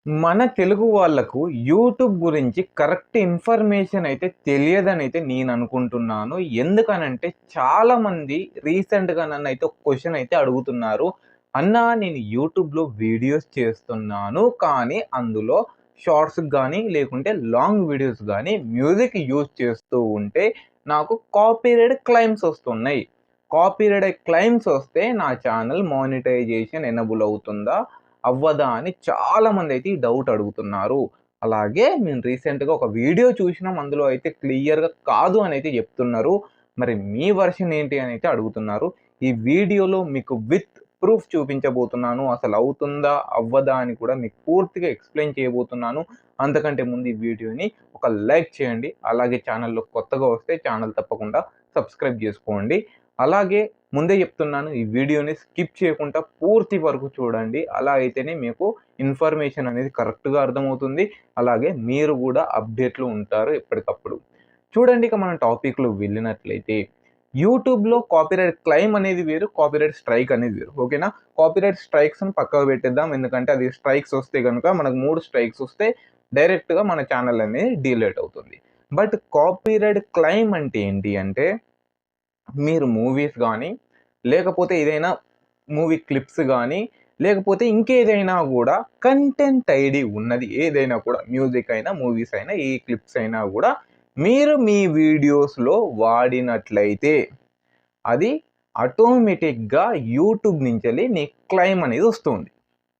మన తెలుగు వాళ్ళకు యూట్యూబ్ గురించి కరెక్ట్ ఇన్ఫర్మేషన్ అయితే తెలియదనైతే నేను అనుకుంటున్నాను. ఎందుకనంటే చాలామంది రీసెంట్‌గా నన్నైతే ఒక క్వెషన్ అయితే అడుగుతున్నారు. "అన్నా నేను యూట్యూబ్‌లో వీడియోస్ చేస్తున్నాను. కానీ అందులో షార్ట్స్‌కి గానీ, లేకుంటే లాంగ్ వీడియోస్ గానీ మ్యూజిక్ యూజ్ చేస్తూ ఉంటే నాకు కాపీరైట్ క్లెయిమ్స్ వస్తున్నాయి. కాపీరైట్ క్లెయిమ్స్ వస్తే నా ఛానల్ మానిటైజేషన్ ఎనేబుల్ అవుతుందా? అవ్వదా అని చాలామందైతే ఈ డౌట్ అడుగుతున్నారు. అలాగే మేము రీసెంట్‌గా ఒక వీడియో చూసినాం. అందులో అయితే క్లియర్‌గా కాదు అనైతే చెప్తున్నారు. మరి మీ వెర్షన్ ఏంటి అనైతే అడుగుతున్నారు. ఈ వీడియోలో మీకు విత్ ప్రూఫ్ చూపించబోతున్నాను. అసలు అవుతుందా? అవ్వదా? అని కూడా మీకు పూర్తిగా ఎక్స్‌ప్లెయిన్ చేయబోతున్నాను. అంతకంటే ముందు ఈ వీడియోని ఒక లైక్ చేయండి. అలాగే ఛానల్‌లో కొత్తగా వస్తే ఛానల్ తప్పకుండా సబ్స్క్రైబ్ చేసుకోండి. అలాగే ముందే చెప్తున్నాను, ఈ వీడియోని స్కిప్ చేయకుండా పూర్తి వరకు చూడండి. అలా అయితేనే మీకు ఇన్ఫర్మేషన్ అనేది కరెక్ట్‌గా అర్థమవుతుంది. అలాగే మీరు గూడా అప్‌డేట్‌లో ఉంటారు ఎప్పటికప్పుడు. చూడండి, ఇక మనం టాపిక్‌లోకి వెళ్ళినట్లయితే, యూట్యూబ్‌లో కాపీరైట్ క్లెయిమ్ అనేది వేరు, కాపీరైట్ స్ట్రైక్ అనేది వేరు. ఓకేనా? కాపీరైట్ స్ట్రైక్స్‌ని పక్కకు పెట్టేద్దాం. ఎందుకంటే అది స్ట్రైక్స్ వస్తే గనుక మనకు 3 స్ట్రైక్స్ వస్తే డైరెక్ట్‌గా మన ఛానల్ అనేది డిలీట్ అవుతుంది. బట్ కాపీరైట్ క్లెయిమ్ అంటే ఏంటి అంటే, మీరు మూవీస్ గానీ, లేకపోతే ఏదైనా మూవీ క్లిప్స్ గానీ, లేకపోతే ఇంకేదైనా గూడా కంటెంట్ ఐడీ ఉన్నది ఏదైనా కూడా మ్యూజిక్ అయినా, మూవీస్ అయినా, ఏ క్లిప్స్ అయినా గూడా మీరు మీ వీడియోస్‌లో వాడినట్లయితే అది ఆటోమేటిక్‌గా యూట్యూబ్ నుంచెల్లి నీకు క్లెయిమ్ అనేది వస్తుంది.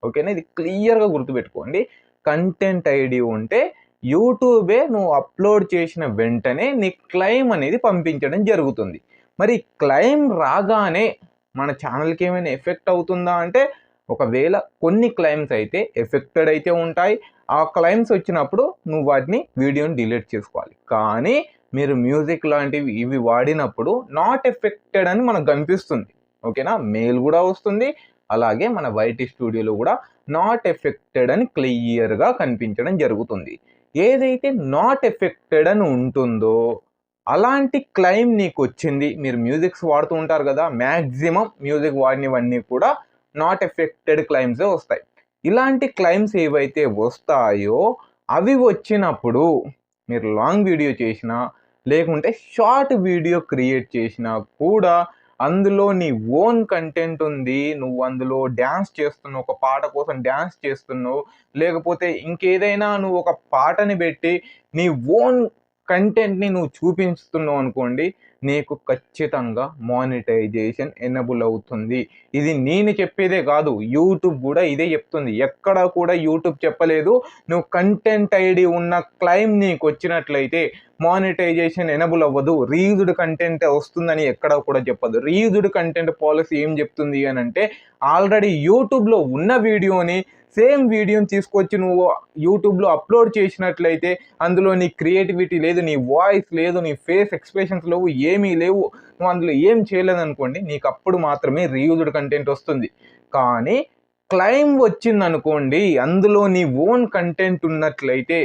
ఓకేనా? ఇది క్లియర్‌గా గుర్తుపెట్టుకోండి. కంటెంట్ ఐడీ ఉంటే యూట్యూబే నువ్వు అప్‌లోడ్ చేసిన వెంటనే నీకు క్లెయిమ్ అనేది పంపించడం జరుగుతుంది. మరి క్లెయిమ్ రాగానే మన ఛానెల్‌కి ఏమైనా ఎఫెక్ట్ అవుతుందా అంటే, ఒకవేళ కొన్ని క్లెయిమ్స్ అయితే ఎఫెక్టెడ్ అయితే ఉంటాయి. ఆ క్లెయిమ్స్ వచ్చినప్పుడు నువ్వు వాటిని వీడియోని డిలీట్ చేసుకోవాలి. కానీ మీరు మ్యూజిక్ లాంటివి ఇవి వాడినప్పుడు నాట్ ఎఫెక్టెడ్ అని మనకు కనిపిస్తుంది. ఓకేనా? మెయిల్ గూడా వస్తుంది. అలాగే మన వైటీ స్టూడియోలో గూడా నాట్ ఎఫెక్టెడ్ అని క్లియర్‌గా కనిపించడం జరుగుతుంది. ఏదైతే నాట్ ఎఫెక్టెడ్ అని ఉంటుందో, అలాంటి క్లెయిమ్ నీకొచ్చింది. మీరు మ్యూజిక్స్ వాడుతూ ఉంటారు గదా! మాక్సిమం మ్యూజిక్ వాడినవన్నీ కూడా నాట్ ఎఫెక్టెడ్ క్లెయిమ్సే వస్తాయి. ఇలాంటి క్లెయిమ్స్ ఏవైతే వస్తాయో, అవి వచ్చినప్పుడు మీరు లాంగ్ వీడియో చేసినా, లేకుంటే షార్ట్ వీడియో క్రియేట్ చేసినా కూడా అందులో నీ ఓన్ కంటెంట్ ఉంది. నువ్వు అందులో డాన్స్ చేస్తున్నావు. ఒక పాట కోసం డాన్స్ చేస్తున్నావు. లేకపోతే ఇంకేదైనా నువ్వు ఒక పాటని పెట్టి నీ ఓన్ కంటెంట్‌ని నువ్వు చూపిస్తున్నావు అనుకోండి, నీకు ఖచ్చితంగా మానిటైజేషన్ ఎనేబుల్ అవుతుంది. ఇది నేను చెప్పేదే కాదు. యూట్యూబ్ గూడా ఇదే చెప్తుంది. ఎక్కడ కూడా యూట్యూబ్ చెప్పలేదు. నువ్వు కంటెంట్ ఐడీ ఉన్న క్లెయిమ్ నీకొచ్చినట్లయితే మానిటైజేషన్ ఎనేబుల్ అవ్వదు. రీయూజ్డ్ కంటెంట్ వస్తుందని ఎక్కడ కూడా చెప్పదు. రీయూజ్డ్ కంటెంట్ పాలిసీ ఏం చెప్తుంది అనంటే, ఆల్రెడీ యూట్యూబ్‌లో ఉన్న వీడియోని సేమ్ వీడియోని తీసుకొచ్చి నువ్వు యూట్యూబ్‌లో అప్‌లోడ్ చేసినట్లయితే అందులో నీ క్రియేటివిటీ లేదు, నీ వాయిస్ లేదు, నీ ఫేస్ ఎక్స్‌ప్రెషన్స్ లేవు, ఏమీ లేవు. నువ్వు అందులో ఏం చేయలేదనుకోండి, నీకప్పుడు మాత్రమే రీయూజ్డ్ కంటెంట్ వస్తుంది. కానీ క్లెయిమ్ వచ్చిందనుకోండి, అందులో నీ ఓన్ కంటెంట్ ఉన్నట్లయితే,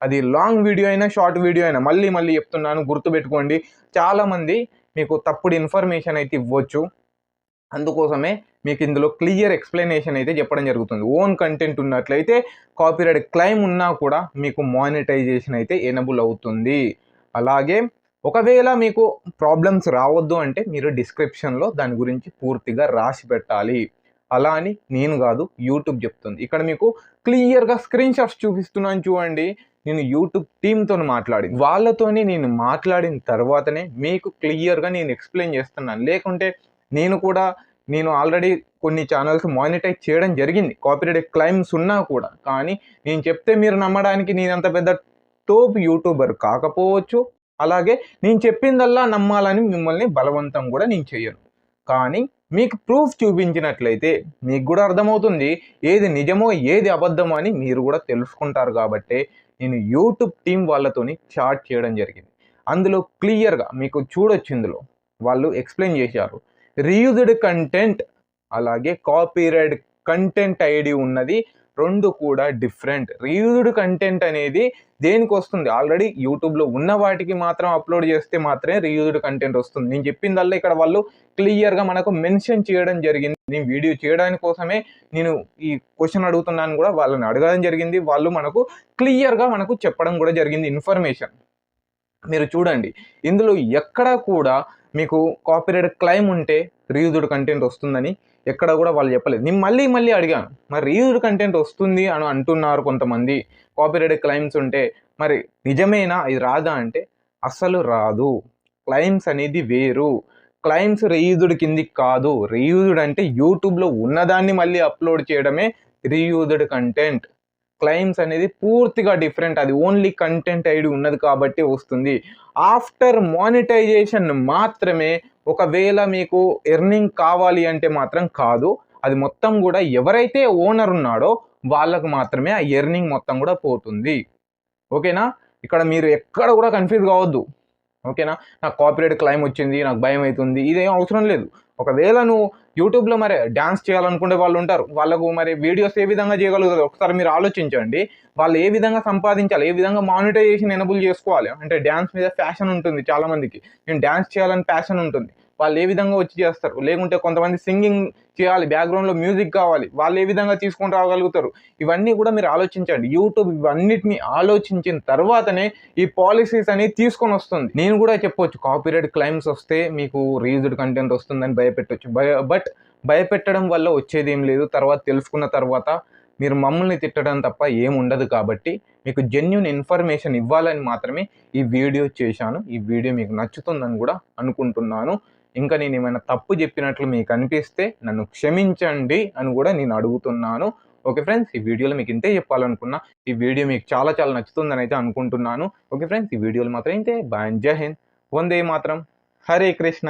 అది లాంగ్ వీడియో అయినా, షార్ట్ వీడియో అయినా, మళ్ళీ మళ్ళీ చెప్తున్నాను గుర్తుపెట్టుకోండి. చాలామంది మీకు తప్పుడు ఇన్ఫర్మేషన్ అయితే ఇవ్వచ్చు. అందుకోసమే మీకు ఇందులో క్లియర్ ఎక్స్‌ప్లనేషన్ అయితే చెప్పడం జరుగుతుంది. ఓన్ కంటెంట్ ఉన్నట్లయితే కాపీరైట్ క్లెయిమ్ ఉన్నా కూడా మీకు మానిటైజేషన్ అయితే ఎనేబుల్ అవుతుంది. అలాగే ఒకవేళ మీకు ప్రాబ్లమ్స్ రావద్దు అంటే మీరు డిస్క్రిప్షన్‌లో దాని గురించి పూర్తిగా రాసి పెట్టాలి. అలా అని నేను గాదు, యూట్యూబ్ చెప్తుంది. ఇక్కడ మీకు క్లియర్‌గా స్క్రీన్ షాట్స్ చూపిస్తున్నాను చూడండి. నేను యూట్యూబ్ టీమ్‌తోని మాట్లాడింది. వాళ్ళతోని నేను మాట్లాడిన తర్వాతనే మీకు క్లియర్‌గా నేను ఎక్స్‌ప్లెయిన్ చేస్తున్నాను. లేకుంటే నేను కూడా నేను ఆల్రెడీ కొన్ని ఛానెల్స్ మానిటైజ్ చేయడం జరిగింది. కాపీరైట్ క్లెయిమ్స్ ఉన్నా కూడా. కానీ నేను చెప్తే మీరు నమ్మడానికి నేనంత పెద్ద తోపు యూట్యూబర్ కాకపోవచ్చు. అలాగే నేను చెప్పిందల్లా నమ్మాలని మిమ్మల్ని బలవంతం గూడా నేను చెయ్యను. కానీ మీకు ప్రూఫ్ చూపించినట్లయితే మీకు గూడా అర్థమవుతుంది. ఏది నిజమో, ఏది అబద్ధమో అని మీరు గూడా తెలుసుకుంటారు గాబట్టే నేను యూట్యూబ్ టీమ్ వాళ్ళతోని చాట్ చేయడం జరిగింది. అందులో క్లియర్‌గా మీకు చూడొచ్చు ఇందులో. వాళ్ళు ఎక్స్‌ప్లెయిన్ జేశారు. రీయూజ్డ్ కంటెంట్ అలాగే కాపీరైట్ కంటెంట్ ఐడీ ఉన్నది రెండు కూడా డిఫరెంట్. రీయూజ్డ్ కంటెంట్ అనేది దేనికొస్తుంది? ఆల్రెడీ యూట్యూబ్‌లో ఉన్న వాటికి మాత్రం అప్‌లోడ్ చేస్తే మాత్రమే రీయూజ్డ్ కంటెంట్ వస్తుంది. నేను చెప్పిందల్లా ఇక్కడ వాళ్ళు క్లియర్‌గా మనకు మెన్షన్ చేయడం జరిగింది. నేను వీడియో చేయడానికి కోసమే నేను ఈ క్వెషన్ అడుగుతున్నాను కూడా వాళ్ళని అడగడం జరిగింది. వాళ్ళు మనకు క్లియర్‌గా మనకు చెప్పడం కూడా జరిగింది ఇన్ఫర్మేషన్. మీరు చూడండి, ఇందులో ఎక్కడా కూడా మీకు కాపీరైట్ క్లెయిమ్ ఉంటే రీయూజ్డ్ కంటెంట్ వస్తుందని ఎక్కడ కూడా వాళ్ళు చెప్పలేదు. నేను మళ్ళీ అడిగాను. మరి రీయూజ్డ్ కంటెంట్ వస్తుంది అని అంటున్నారు కొంతమంది. కాపీరైట్ క్లెయిమ్స్ ఉంటే మరి నిజమేనా? ఇది రాదా అంటే అస్సలు రాదు. క్లెయిమ్స్ అనేది వేరు. క్లెయిమ్స్ రీయూజ్డ్ కిందికి కాదు. రీయూజ్డ్ అంటే యూట్యూబ్‌లో ఉన్నదాన్ని మళ్ళీ అప్‌లోడ్ చేయడమే రీయూజ్డ్ కంటెంట్. క్లెయిమ్స్ అనేది పూర్తిగా డిఫరెంట్. అది ఓన్లీ కంటెంట్ ఐడి ఉన్నది కాబట్టి వస్తుంది. ఆఫ్టర్ మానిటైజేషన్ మాత్రమే ఒకవేళ మీకు ఎర్నింగ్ కావాలి అంటే మాత్రం కాదు. అది మొత్తం గూడా ఎవరైతే ఓనర్ ఉన్నాడో వాళ్ళకు మాత్రమే ఆ ఎర్నింగ్ మొత్తం గూడా పోతుంది. ఓకేనా? ఇక్కడ మీరు ఎక్కడ గూడా కన్‌ఫ్యూజ్ కావద్దు. ఓకేనా? నాకు కాపీరైట్ క్లెయిమ్ వచ్చింది, నాకు భయమైతుంది. ఇదేం అవసరం లేదు. ఒకవేళ నువ్వు యూట్యూబ్‌లో మరి డాన్స్ చేయాలనుకునే వాళ్ళుంటారు. వాళ్ళకు మరి వీడియోస్ ఏ విధంగా చేయగలుగుతారు? ఒకసారి మీరు ఆలోచించండి. వాళ్ళు ఏ విధంగా సంపాదించాలి? ఏ విధంగా మానిటైజేషన్ ఎనేబుల్ చేసుకోవాలి? అంటే డాన్స్ మీద ఫ్యాషన్ ఉంటుంది చాలా మందికి. నేను డాన్స్ చేయాలని ప్యాషన్ ఉంటుంది. వాళ్ళు ఏ విధంగా వచ్చి చేస్తారు? లేకుంటే కొంతమంది సింగింగ్ చేయాలి, బ్యాక్‌గ్రౌండ్‌లో మ్యూజిక్ కావాలి. వాళ్ళు ఏ విధంగా తీసుకొని రాగలుగుతారు? ఇవన్నీ కూడా మీరు ఆలోచించండి. యూట్యూబ్ ఇవన్నిటిని ఆలోచించిన తర్వాతనే ఈ పాలిసీస్ అనేవి తీసుకొనొస్తుంది. నేను కూడా చెప్పొచ్చు కాపీరైట్ క్లెయిమ్స్ వస్తే మీకు రీయూజ్డ్ కంటెంట్ వస్తుందని భయపెట్టొచ్చు. బట్ భయపెట్టడం వల్ల వచ్చేదేం లేదు. తర్వాత తెలుసుకున్న తర్వాత మీరు మమ్మల్ని తిట్టడం తప్ప ఏముండదు కాబట్టి మీకు జెన్యూన్ ఇన్ఫర్మేషన్ ఇవ్వాలని మాత్రమే ఈ వీడియో చేశాను. ఈ వీడియో మీకు నచ్చుతుందని కూడా అనుకుంటున్నాను. ఇంకా నేనేమైనా తప్పు చెప్పినట్లు మీకు అనిపిస్తే నన్ను క్షమించండి అని కూడా నేను అడుగుతున్నాను. ఓకే ఫ్రెండ్స్, ఈ వీడియోలో మీకు ఇంతే చెప్పాలనుకున్నా. ఈ వీడియో మీకు చాలా నచ్చుతుందని అయితే అనుకుంటున్నాను. ఓకే ఫ్రెండ్స్, ఈ వీడియోలో మాత్రం ఇంతే. బాయ్, జై హింద్, వందే మాతరం, హరే కృష్ణ,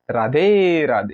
రాధే రాధే.